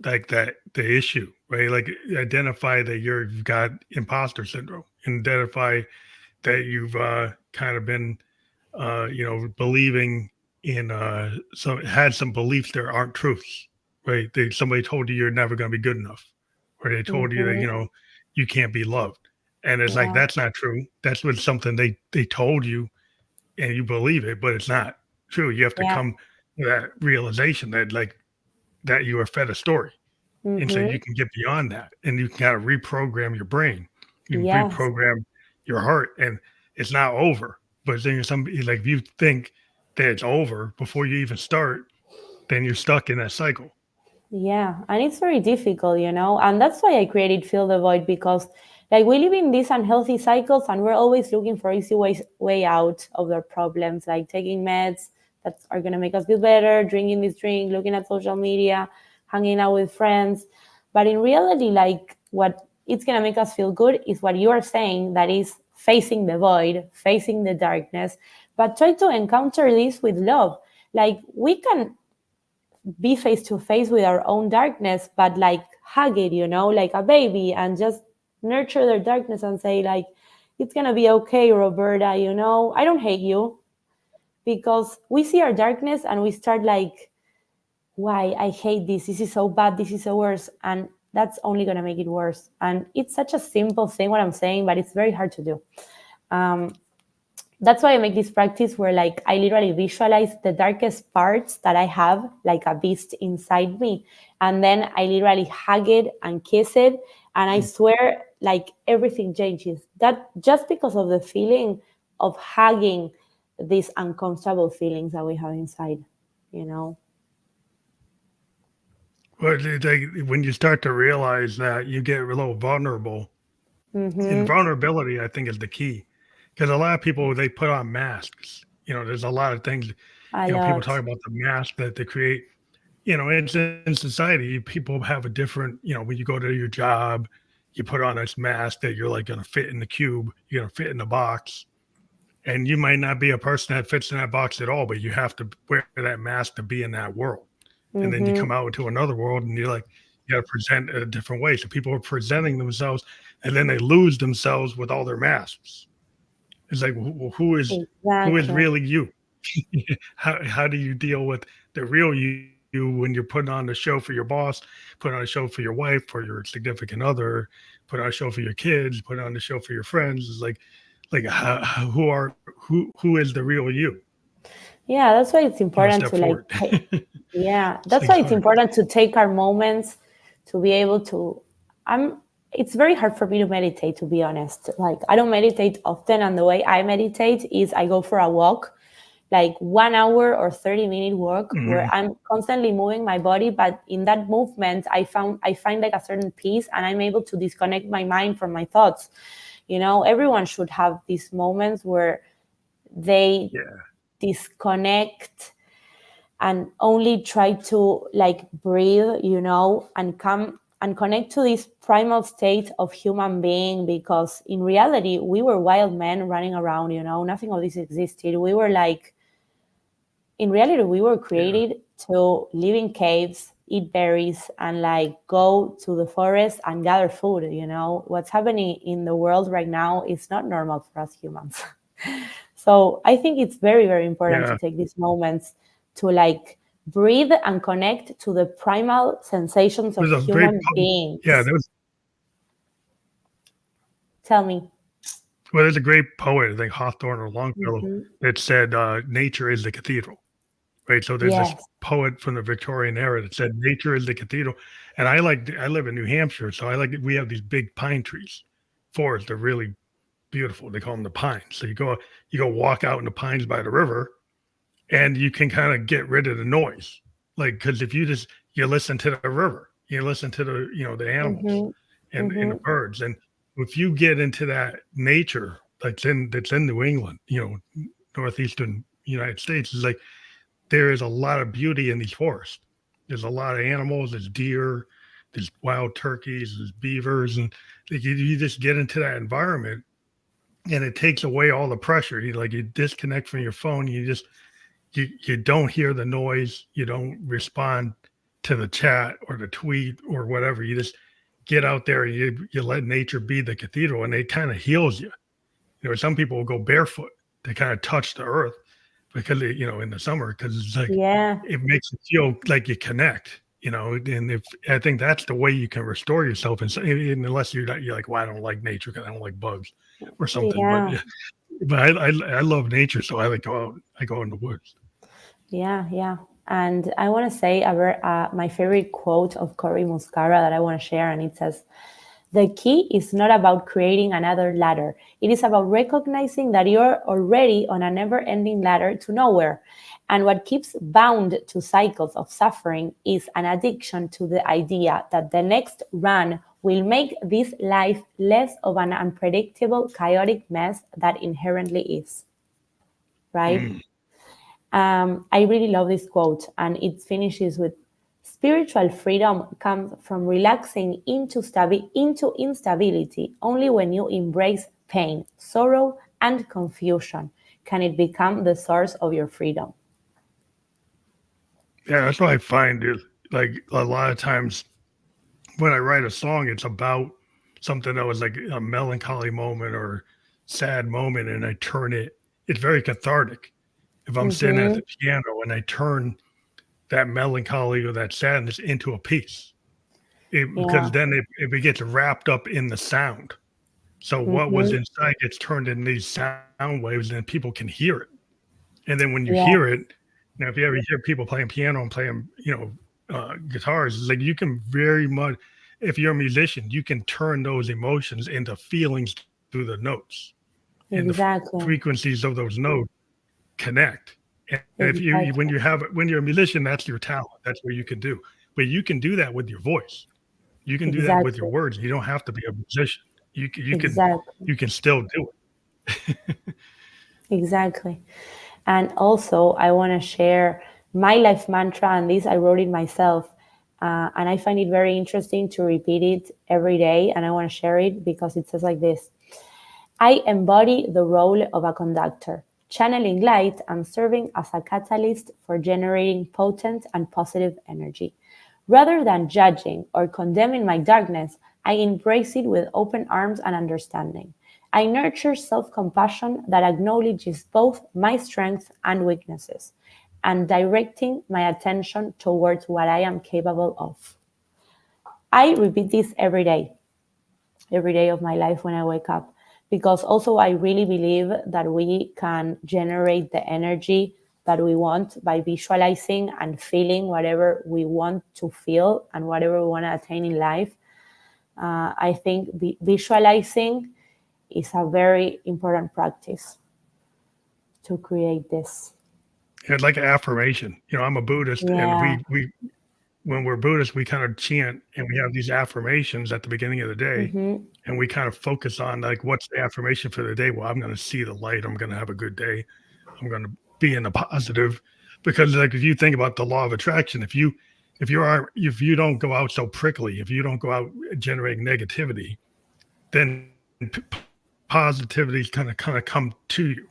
like the issue, right? Like identify that you've got imposter syndrome, identify that you've kind of been believing in some beliefs that aren't truths, right? Somebody told you you're never going to be good enough, or they told you that you can't be loved, and it's like that's not true. That's what something they told you, and you believe it, but it's not true. You have to come to that realization that that you are fed a story. And so you can get beyond that, and you can kind of reprogram your brain. You can reprogram your heart, and it's not over. But then like if you think that it's over before you even start, then you're stuck in that cycle.
Yeah, and it's very difficult, and that's why I created Fill the Void, because like we live in these unhealthy cycles and we're always looking for easy way out of their problems, like taking meds that are going to make us feel better, drinking this drink, looking at social media, hanging out with friends. But in reality, like what it's going to make us feel good is what you are saying, that is facing the void, facing the darkness, but try to encounter this with love. Like we can be face to face with our own darkness, but like hug it, like a baby, and just nurture their darkness and say like, it's going to be okay, Roberta, I don't hate you. Because we see our darkness and we start like, why? I hate this. This is so bad. This is so worse. And that's only going to make it worse. And it's such a simple thing, what I'm saying, but it's very hard to do. That's why I make this practice where like I literally visualize the darkest parts that I have, like a beast inside me. And then I literally hug it and kiss it. And I swear like everything changes. That just because of the feeling of hugging these uncomfortable feelings that we have inside,
But when you start to realize that, you get a little vulnerable, And
Mm-hmm.
vulnerability, I think, is the key, because a lot of people, they put on masks. There's a lot of things.
A
People talk
lot.
about the mask that they create. It's in society. People have a different. When you go to your job, you put on this mask that you're like going to fit in the cube. You're going to fit in the box, and you might not be a person that fits in that box at all. But you have to wear that mask to be in that world. And then you
Mm-hmm.
come out into another world, and you're like, you got to present a different way. So people are presenting themselves, and then they lose themselves with all their masks. It's like, who is
Exactly.
really you? How do you deal with the real you when you're putting on the show for your boss, put on a show for your wife, for your significant other, put on a show for your kids, put on a show for your friends? It's like who is the real you?
Yeah, that's why it's important
Step
to like
forward.
yeah,
It's
that's
like
why it's
hard.
important to take our moments to be able to. I'm. It's very hard for me to meditate, to be honest. Like I don't meditate often, and the way I meditate is I go for a walk, like 1 hour or 30-minute walk, where
Mhm.
I'm constantly moving my body. But in that movement, I find like a certain peace, and I'm able to disconnect my mind from my thoughts. Everyone should have these moments where they
Yeah.
disconnect and only try to like breathe, and come and connect to this primal state of human being, because in reality we were wild men running around, nothing of this existed. We were like, in reality we were
Yeah.
created to live in caves, eat berries, and like go to the forest and gather food. What's happening in the world right now is not normal for us humans. So I think it's very, very important to
Yeah.
take these moments to like breathe and connect to the primal sensations of
There's a great
human
yeah,
beings.
there was
Tell me.
well, there's a great poet, I think Hawthorne or Longfellow,
Hmm.
that said, nature is the cathedral. Right. So there's this
Yes.
poet from the Victorian era that said nature is the cathedral. And I live in New Hampshire, so we have these big pine trees. Forests are really beautiful. They call them the pines. So you go walk out in the pines by the river, and you can kind of get rid of the noise. Like, because if you listen to the river, you listen to the animals
Hmm.
and the
Hmm.
birds. And if you get into that nature that's in New England, northeastern United States, is like there is a lot of beauty in these forests. There's a lot of animals. There's deer, there's wild turkeys, there's beavers, and you just get into that environment, and it takes away all the pressure. You disconnect from your phone. You don't hear the noise. You don't respond to the chat or the tweet or whatever. You just get out there and you let nature be the cathedral, and it kind of heals you. Some people will go barefoot. They kind of touch the earth because in the summer, because it's like
Yeah,
it makes you feel like you connect. And if I think that's the way you can restore yourself, and unless you're like, well, I don't like nature because I don't like bugs or something. But
yeah,
but I love nature, so I like go out. I go in the woods.
yeah, yeah. And I want to say my favorite quote of Cory Muscara that I want to share, and it says, "The key is not about creating another ladder. It is about recognizing that you're already on a never-ending ladder to nowhere. And what keeps bound to cycles of suffering is an addiction to the idea that the next run will make this life less of an unpredictable, chaotic mess that inherently is." Right?
Mm.
I really love this quote, and it finishes with, "Spiritual freedom comes from relaxing into instability. Only when you embrace pain, sorrow, and confusion can it become the source of your freedom."
Yeah, that's what I find is like a lot of times when I write a song, it's about something that was like a melancholy moment or sad moment, and I turn it. It's very cathartic. If I'm sitting at
Mm-hmm.
the piano and I turn that melancholy or that sadness into a piece, because
Yeah.
then it gets wrapped up in the sound. So what was
Mm-hmm.
inside gets turned in these sound waves, and people can hear it. And then when you
Yeah.
hear it, now if you ever hear people playing piano and playing, guitars, it's like you can very much, if you're a musician, you can turn those emotions into feelings through the notes, and the
Exactly.
frequencies of those notes connect. And if
Exactly.
when you're a musician, that's your talent. That's what you can do. But you can do that with your voice. You can do that with your
Exactly.
words. You don't have to be a musician. You can
Exactly.
you can still do it.
Exactly. And also, I want to share my life mantra, and this I wrote it myself. And I find it very interesting to repeat it every day. And I want to share it because it says like this: I embody the role of a conductor, channeling light and serving as a catalyst for generating potent and positive energy. Rather than judging or condemning my darkness, I embrace it with open arms and understanding. I nurture self compassion that acknowledges both my strengths and weaknesses, and directing my attention towards what I am capable of. I repeat this every day of my life when I wake up. Because also, I really believe that we can generate the energy that we want by visualizing and feeling whatever we want to feel and whatever we want to attain in life. I think visualizing is a very important practice to create this.
It's like an affirmation. I'm a Buddhist, and
Yeah.
we when we're Buddhists, we kind of chant and we have these affirmations at the beginning of the day,
Mm-hmm.
and we kind of focus on like what's the affirmation for the day. Well, I'm going to see the light. I'm going to have a good day. I'm going to be in the positive, because like if you think about the law of attraction, if you don't go out so prickly, if you don't go out generating negativity, then positivity kind of come to you.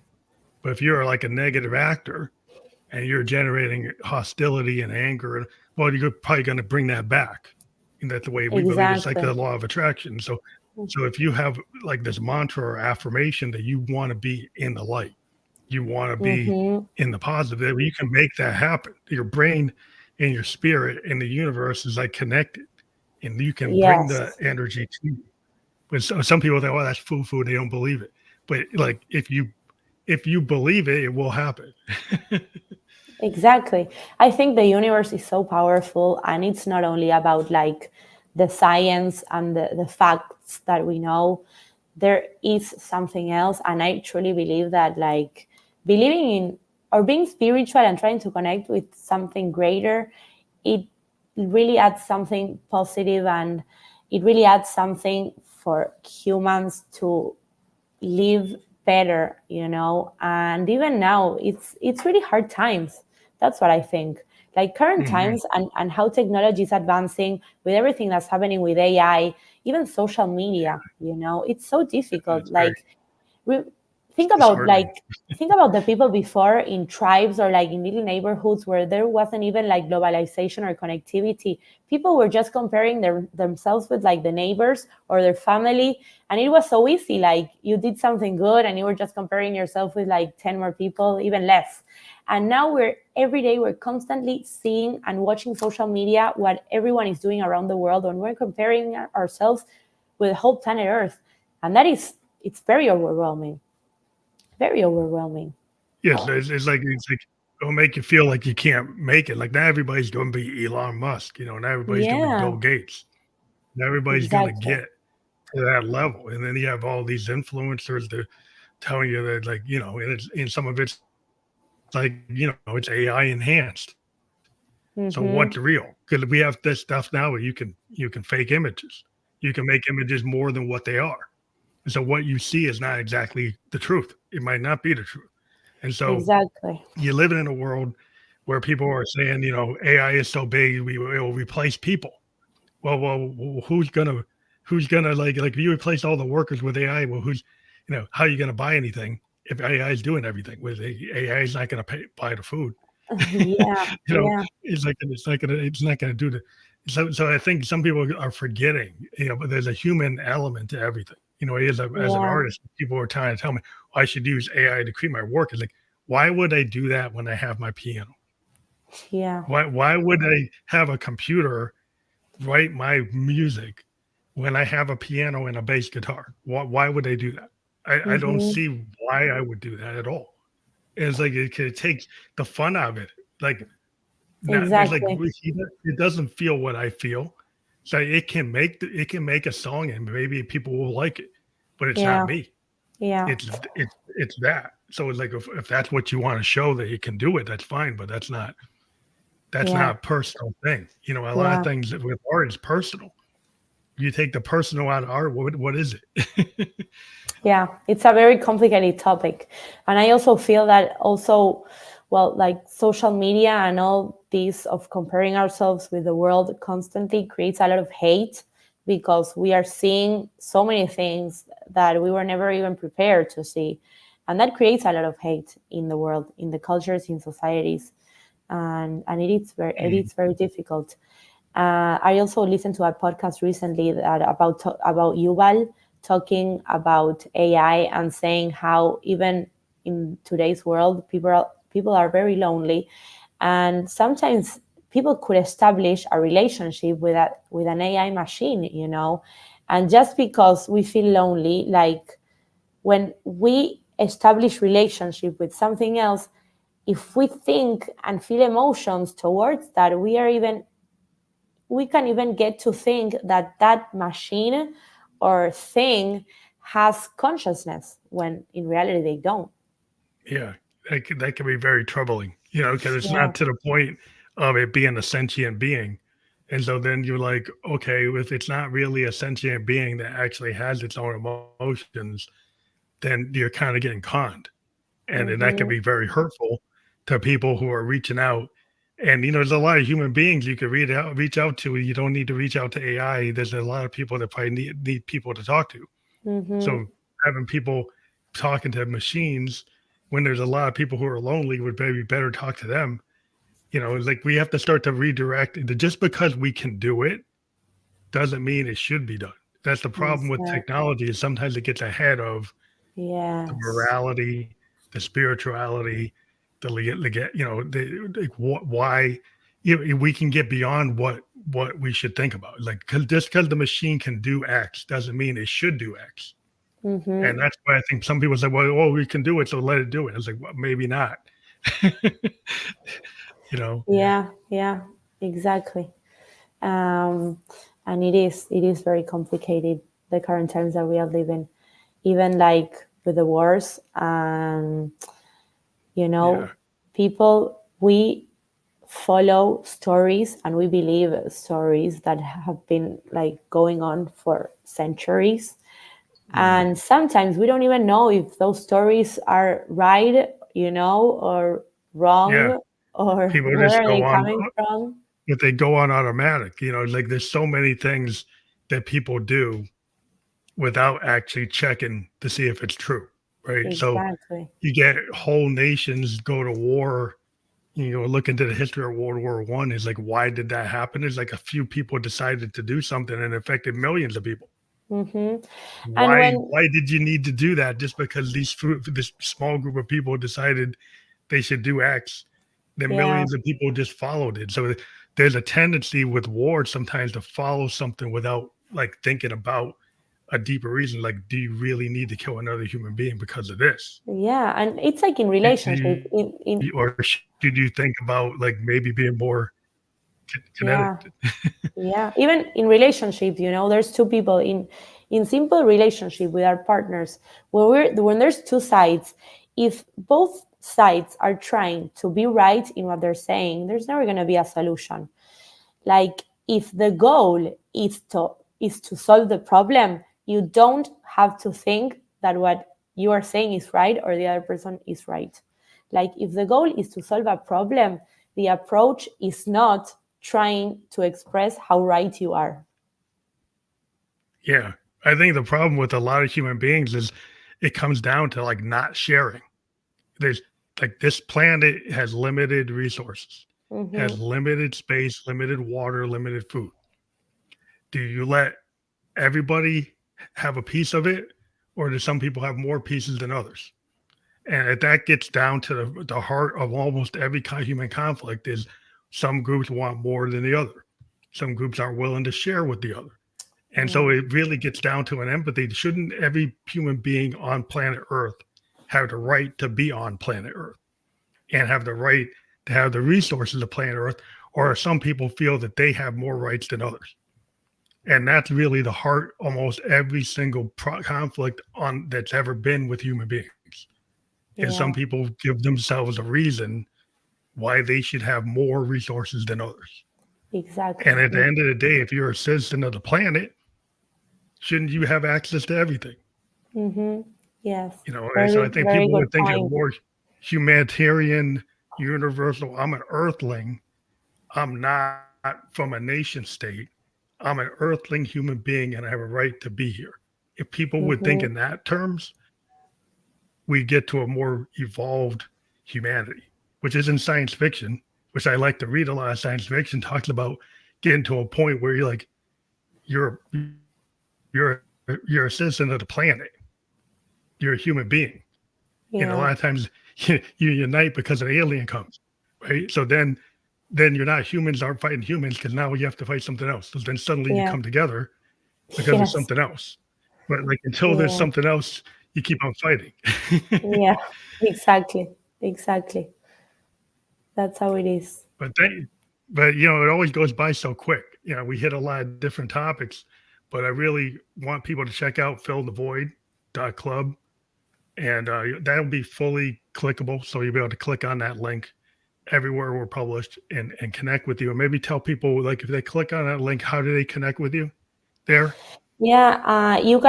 But if you're like a negative actor and you're generating hostility and anger, well, you're probably going to bring that back. And that's the way we believe. It's like
Exactly.
the law of attraction. So if you have like this mantra or affirmation that you want to be in the light, you want to be
Mm-hmm.
in the positive, you can make that happen. Your brain and your spirit and the universe is like connected, and you can bring the
Yes.
energy to you. But some people think, "Oh, that's foo-foo." They don't believe it. But like if you believe it, it will happen.
Exactly. I think the universe is so powerful, and it's not only about like the science and the facts that we know. There is something else, and I truly believe that like believing in or being spiritual and trying to connect with something greater, it really adds something positive, and it really adds something for humans to live better, and even now it's really hard times. That's what I think. Like current
Hmm.
times, and how technology is advancing with everything that's happening with AI, even social media, it's so difficult.
It's very
Like we
it's
think about
disheartening.
like think about the people before in tribes or like in little neighborhoods where there wasn't even like globalization or connectivity. People were just comparing themselves with like the neighbors or their family, and it was so easy. Like you did something good and you were just comparing yourself with like 10 more people, even less. And now we're every day we're constantly seeing and watching social media what everyone is doing around the world, and we're comparing ourselves with the whole planet Earth. And that is it's very overwhelming. Very overwhelming.
Yes, it's like it'll make you feel like you can't make it. Like not everybody's going to be Elon Musk, not everybody's going to be
Yeah,
Bill Gates. Not everybody's going to
exactly.
get to that level. And then you have all these influencers that telling you that, like, and some of it's like, it's AI enhanced. So
Mm-hmm.
what's real? Because we have this stuff now where you can fake images. You can make images more than what they are. And so what you see is not exactly the truth. It might not be the truth. And so
Exactly.
you live in a world where people are saying, AI is so big, it will replace people. Well, who's gonna like if you replace all the workers with AI? Well, how are you gonna buy anything if AI is doing everything? With AI is not gonna buy the food.
Yeah,
you know,
yeah,
it's not gonna do the. So I think some people are forgetting, but there's a human element to everything. As an
yeah,
artist, people are trying to tell me, I should use AI to create my work. It's like, why would I do that when I have my piano?
yeah.
Why would I have a computer write my music when I have a piano and a bass guitar? Why would I do that? I don't
Mm-hmm.
see why I would do that at all. It's like it takes the fun out of it. Like not, there's like
Exactly.
it doesn't feel what I feel. So it can make a song and maybe people will like it, but it's not
Yeah,
me.
yeah,
It's that. So it's like if that's what you want to show that you can do it, that's fine. But that's
yeah,
not a personal thing. A lot of
yeah,
things with art is personal. you take the personal out of art, what is it?
Yeah, it's a very complicated topic. And I also feel that also, well, like social media and all this of comparing ourselves with the world constantly creates a lot of hate because we are seeing so many things that we were never even prepared to see. And that creates a lot of hate in the world, in the cultures, in societies. And it is very difficult. I also listened to a podcast recently that about Yuval talking about AI and saying how even in today's world, people are very lonely, and sometimes people could establish a relationship with an AI machine, and just because we feel lonely, like when we establish relationship with something else, if we think and feel emotions towards that, we can even get to think that that machine or thing has consciousness when in reality they don't.
Yeah, that can be very troubling, because it's
Yeah.
not to the point of it being a sentient being. And so then you're like, okay, if it's not really a sentient being that actually has its own emotions, then you're kind of getting conned. And that can be
Mm-hmm.
very hurtful to people who are reaching out. And there's a lot of human beings you could reach out to. You don't need to reach out to AI. There's a lot of people that probably need people to talk to.
Mm-hmm.
So having people talking to machines when there's a lot of people who are lonely would maybe better talk to them. It's like we have to start to redirect. Just because we can do it doesn't mean it should be done. That's the problem with
Exactly.
technology is sometimes it gets ahead of the
Yes.
morality, the spirituality, why we can get beyond what we should think about. Like just because the machine can do X doesn't mean it should do X. And
Mm-hmm.
that's why I think some people say, well, oh, we can do it, so let it do it. I was like, well, maybe not.
Yeah. Yeah. Exactly. Um, and it is very complicated, the current times that we are living, even like with the wars. You know,
Yeah,
people, we follow stories and we believe stories that have been like going on for centuries.
mhm,
And sometimes we don't even know if those stories are right, or
yeah.
wrong, or
People
where
just
are
go
they
on,
coming from.
if they go on automatic. Like there's so many things that people do without actually checking to see if it's true, right? So
Exactly.
you get whole nations go to war. Look into the history of World War I. Is like, why did that happen? It's like a few people decided to do something and affected millions of people.
Hmm. And
Why?
when,
Why did you need to do that? Just because this small group of people decided they should do X, then
yeah,
millions of people just followed it. So there's a tendency with war sometimes to follow something without like thinking about a deeper reason. Like, do you really need to kill another human being because of this?
yeah, and it's like in
Do
relationship,
you, or should you think about like maybe being more kinetic?
yeah, yeah, even in relationship, there's two people in simple relationship with our partners. When there's two sides, if both sides are trying to be right in what they're saying, there's never going to be a solution. Like, if the goal is to solve the problem, you don't have to think that what you are saying is right or the other person is right. Like, if the goal is to solve a problem, the approach is not trying to express how right you are.
Yeah. I think the problem with a lot of human beings is it comes down to like not sharing. There's like this planet has limited resources, has
Mm-hmm.
limited space, limited water, limited food. Do you let everybody have a piece of it, or do some people have more pieces than others? And that gets down to the heart of almost every human conflict is some groups want more than the other. Some groups aren't willing to share with the other. And so
Yeah.
it really gets down to an empathy. Shouldn't every human being on planet Earth have the right to be on planet Earth and have the right to have the resources of planet Earth? Or some people feel that they have more rights than others. And that's really the heart almost every single conflict on that's ever been with human beings. Is some
Yeah.
people give themselves a reason why they should have more resources than others. And
Exactly.
at the end of the day, if you're a citizen of the planet, shouldn't you have access to everything?
Yes.
You know, and so I
Very,
think
very
people
good
would think you're
point.
more humanitarian, universal. I'm an earthling. I'm not from a nation state. I'm an earthling human being and I have a right to be here. If people would think in that terms, we get to a more evolved humanity, which isn't science fiction, which I like to read a lot of science fiction, talks about getting to a point where you're like, you're you're a citizen of the planet. You're a human being. And a
Yeah.
lot of times you unite because an alien comes, right? So then you're not humans aren't fighting humans because now you have to fight something else. So then suddenly you
Yeah.
come together because of
Yes.
something else. But like until there's
Yeah.
something else, you keep on fighting.
Yeah. Exactly. Exactly. That's how it is.
but they, but you know, it always goes by so quick. You know, we hit a lot of different topics, but I really want people to check out fillthevoid.club, and that'll be fully clickable. So you'll be able to click on that link everywhere we're published and connect with you, and maybe tell people like if they click on that link, how do they connect with you there?
Yeah, you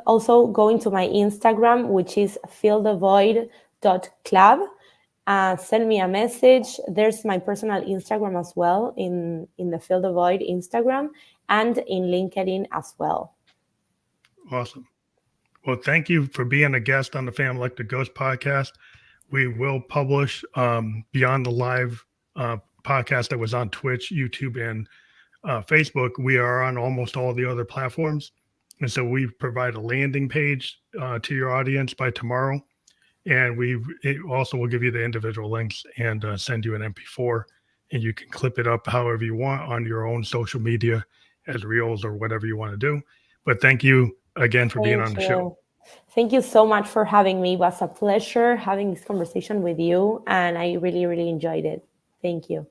also go into my Instagram, which is fillthevoid.club. Send me a message. There's my personal Instagram as well in the Fill the Void Instagram and in LinkedIn as well.
Awesome. Well, thank you for being a guest on the Fam Electric Ghost podcast. We will publish beyond the live podcast that was on Twitch, YouTube, and Facebook. We are on almost all the other platforms. And so we provide a landing page to your audience by tomorrow. And it also will give you the individual links and send you an MP4. And you can clip it up however you want on your own social media as reels or whatever you want to do. But thank you again for being
Thank
on the show.
you. Thank you so much for having me. It was a pleasure having this conversation with you, and I really, really enjoyed it. Thank you.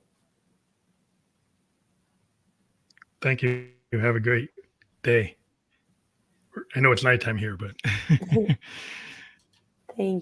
Thank you. Have a great day. I know it's nighttime here, but
Thank you.